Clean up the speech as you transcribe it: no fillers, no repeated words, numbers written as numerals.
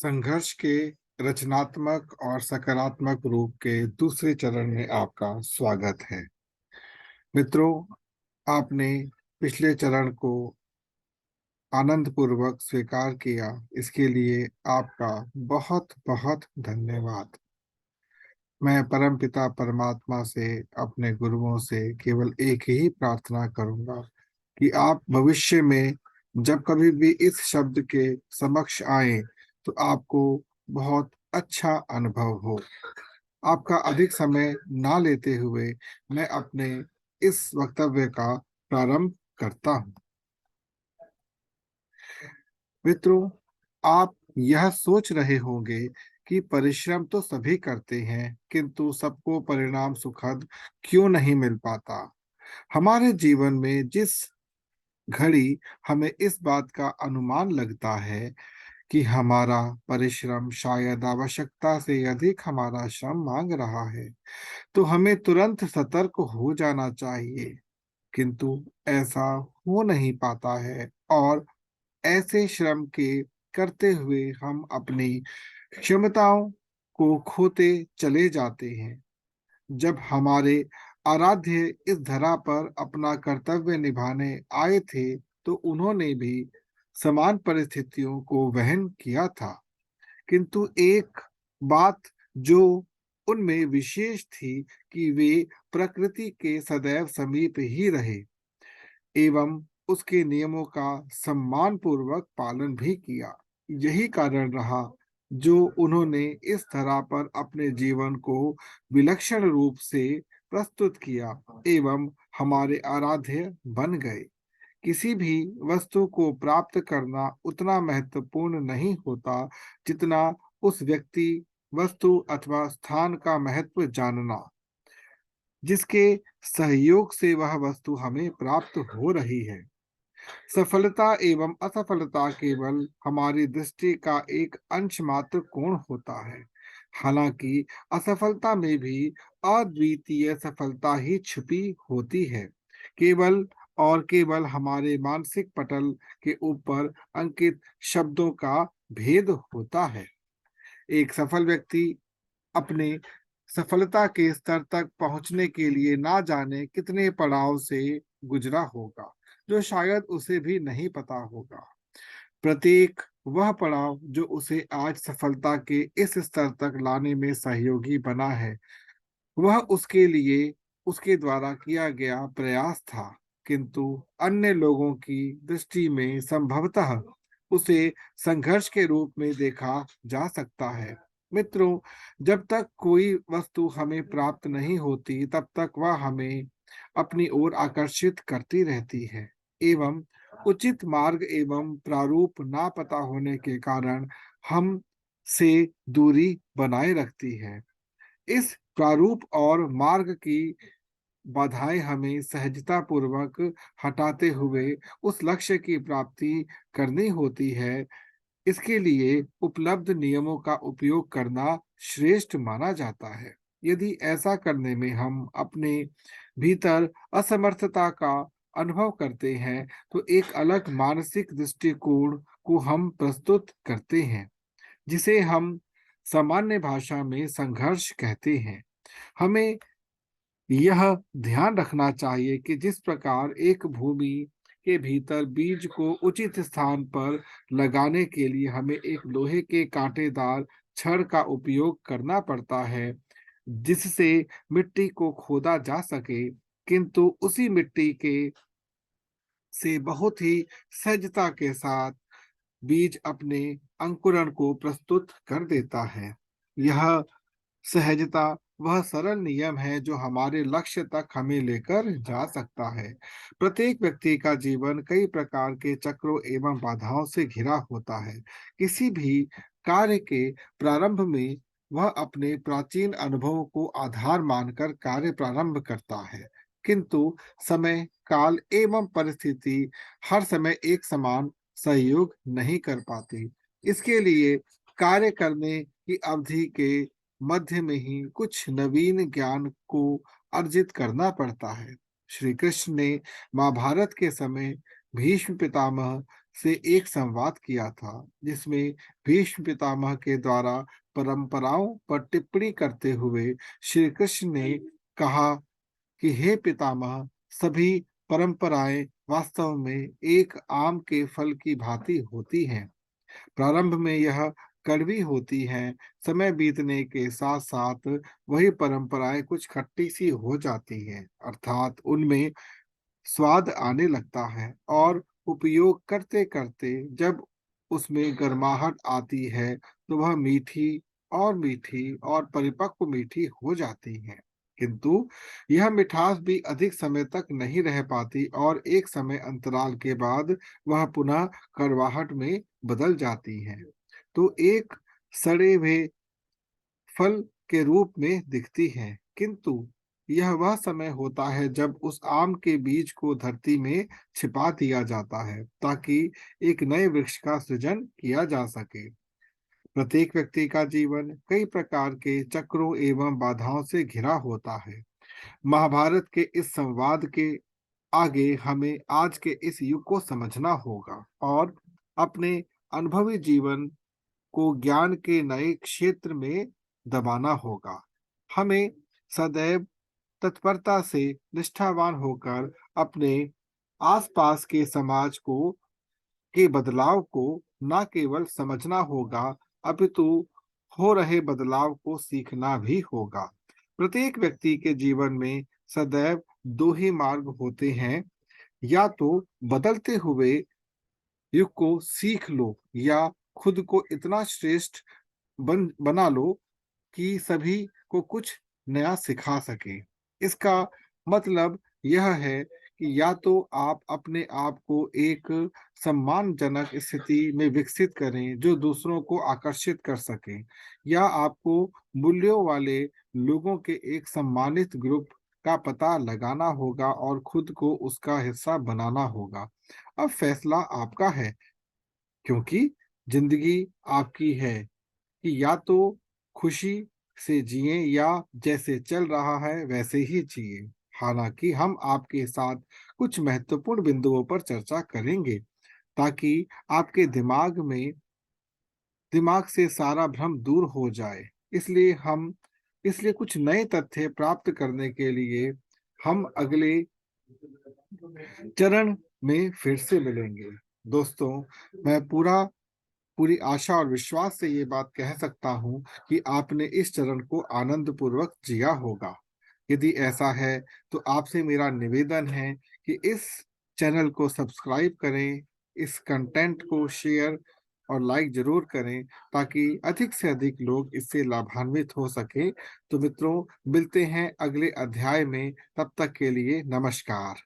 संघर्ष के रचनात्मक और सकारात्मक रूप के दूसरे चरण में आपका स्वागत है। मित्रों, आपने पिछले चरण को आनंद पूर्वक स्वीकार किया, इसके लिए आपका बहुत बहुत धन्यवाद। मैं परमपिता परमात्मा से, अपने गुरुओं से केवल एक ही प्रार्थना करूंगा कि आप भविष्य में जब कभी भी इस शब्द के समक्ष आए तो आपको बहुत अच्छा अनुभव हो। आपका अधिक समय ना लेते हुए मैं अपने इस वक्तव्य का प्रारंभ करता हूँ। मित्रों, आप यह सोच रहे होंगे कि परिश्रम तो सभी करते हैं, किंतु सबको परिणाम सुखद क्यों नहीं मिल पाता। हमारे जीवन में जिस घड़ी हमें इस बात का अनुमान लगता है कि हमारा परिश्रम शायद आवश्यकता से अधिक हमारा श्रम मांग रहा है, तो हमें तुरंत सतर्क हो जाना चाहिए। किंतु ऐसा हो नहीं पाता है और ऐसे श्रम के करते हुए हम अपनी क्षमताओं को खोते चले जाते हैं। जब हमारे आराध्य इस धरा पर अपना कर्तव्य निभाने आए थे, तो उन्होंने भी समान परिस्थितियों को वहन किया था। किंतु एक बात जो उनमें विशेष थी कि वे प्रकृति के सदैव समीप ही रहे एवं उसके नियमों का सम्मान पूर्वक पालन भी किया। यही कारण रहा जो उन्होंने इस धरा पर अपने जीवन को विलक्षण रूप से प्रस्तुत किया एवं हमारे आराध्य बन गए। किसी भी वस्तु को प्राप्त करना उतना महत्वपूर्ण नहीं होता जितना उस व्यक्ति, वस्तु अथवा स्थान का महत्व जानना, जिसके सहयोग से वह वस्तु हमें प्राप्त हो रही है। सफलता एवं असफलता केवल हमारी दृष्टि का एक अंश मात्र कोण होता है। हालांकि असफलता में भी अद्वितीय सफलता ही छुपी होती है। केवल और केवल हमारे मानसिक पटल के ऊपर अंकित शब्दों का भेद होता है। एक सफल व्यक्ति अपने सफलता के स्तर तक पहुंचने के लिए ना जाने कितने पड़ाव से गुजरा होगा, जो शायद उसे भी नहीं पता होगा। प्रत्येक वह पड़ाव जो उसे आज सफलता के इस स्तर तक लाने में सहयोगी बना है, वह उसके लिए उसके द्वारा किया गया प्रयास था। किंतु अन्य लोगों की दृष्टि में संभवतः उसे संघर्ष के रूप में देखा जा सकता है। मित्रों, जब तक कोई वस्तु हमें प्राप्त नहीं होती, तब तक वह हमें अपनी ओर आकर्षित करती रहती है एवं उचित मार्ग एवं प्रारूप ना पता होने के कारण हम से दूरी बनाए रखती है। इस प्रारूप और मार्ग की बाधाएं हमें सहजता पूर्वक हटाते हुए उस लक्ष्य की प्राप्ति करनी होती है। इसके लिए उपलब्ध नियमों का उपयोग करना श्रेष्ठ माना जाता है। यदि ऐसा करने में हम अपने भीतर असमर्थता का अनुभव करते हैं, तो एक अलग मानसिक दृष्टिकोण को हम प्रस्तुत करते हैं, जिसे हम सामान्य भाषा में संघर्ष कहते हैं। हमें यह ध्यान रखना चाहिए कि जिस प्रकार एक भूमि के भीतर बीज को उचित स्थान पर लगाने के लिए हमें एक लोहे के कांटेदार छड़ का उपयोग करना पड़ता है, जिससे मिट्टी को खोदा जा सके, किंतु उसी मिट्टी के से बहुत ही सहजता के साथ बीज अपने अंकुरण को प्रस्तुत कर देता है। यह सहजता वह सरल नियम है जो हमारे लक्ष्य तक हमें लेकर जा सकता है। प्रत्येक व्यक्ति का जीवन कई प्रकार के चक्रों एवं बाधाओं से घिरा होता है। किसी भी कार्य के प्रारंभ में वह अपने प्राचीन अनुभवों को आधार मानकर कार्य प्रारंभ करता है, किंतु समय, काल एवं परिस्थिति हर समय एक समान सहयोग नहीं कर पाती। इसके लिए कार्य करने की अवधि के मध्य में ही कुछ नवीन ज्ञान को अर्जित करना पड़ता है। श्री कृष्ण ने महाभारत के समय भीष्म पितामह, से एक संवाद किया था, जिसमें भीष्म पितामह के द्वारा परंपराओं पर टिप्पणी करते हुए श्री कृष्ण ने कहा कि हे पितामह, सभी परंपराएं वास्तव में एक आम के फल की भांति होती हैं। प्रारंभ में यह कड़वी होती हैं, समय बीतने के साथ साथ वही परंपराएं कुछ खट्टी सी हो जाती हैं, अर्थात उनमें स्वाद आने लगता है और उपयोग करते करते जब उसमें गर्माहट आती है तो वह मीठी और परिपक्व मीठी हो जाती है। किंतु यह मिठास भी अधिक समय तक नहीं रह पाती और एक समय अंतराल के बाद वह पुनः कड़वाहट में बदल जाती है। तो एक सड़े हुए फल के रूप में दिखती हैं, किंतु यह वह समय होता है जब उस आम के बीज को धरती में छिपा दिया जाता है ताकि एक नए वृक्ष का सृजन किया जा सके। प्रत्येक व्यक्ति का जीवन कई प्रकार के चक्रों एवं बाधाओं से घिरा होता है। महाभारत के इस संवाद के आगे हमें आज के इस युग को समझना होगा और अपने अनुभवी जीवन को ज्ञान के नए क्षेत्र में दबाना होगा। हमें सदैव तत्परता से निष्ठावान होकर अपने आसपास के समाज को के बदलाव को न केवल समझना होगा, अपितु हो रहे बदलाव को सीखना भी होगा। प्रत्येक व्यक्ति के जीवन में सदैव दो ही मार्ग होते हैं, या तो बदलते हुए युग को सीख लो या खुद को इतना श्रेष्ठ बना लो कि सभी को कुछ नया सिखा सके। इसका मतलब यह है कि या तो आप अपने आप को एक सम्मानजनक स्थिति में विकसित करें जो दूसरों को आकर्षित कर सके, या आपको मूल्यों वाले लोगों के एक सम्मानित ग्रुप का पता लगाना होगा और खुद को उसका हिस्सा बनाना होगा। अब फैसला आपका है, क्योंकि जिंदगी आपकी है कि या तो खुशी से जिए या जैसे चल रहा है वैसे ही जिए। हालांकि हम आपके साथ कुछ महत्वपूर्ण बिंदुओं पर चर्चा करेंगे ताकि आपके दिमाग से सारा भ्रम दूर हो जाए। इसलिए कुछ नए तथ्य प्राप्त करने के लिए हम अगले चरण में फिर से मिलेंगे। दोस्तों, मैं पूरी आशा और विश्वास से ये बात कह सकता हूँ कि आपने इस चरण को आनंद पूर्वक जिया होगा। यदि ऐसा है तो आपसे मेरा निवेदन है कि इस चैनल को सब्सक्राइब करें, इस कंटेंट को शेयर और लाइक जरूर करें ताकि अधिक से अधिक लोग इससे लाभान्वित हो सके। तो मित्रों, मिलते हैं अगले अध्याय में, तब तक के लिए नमस्कार।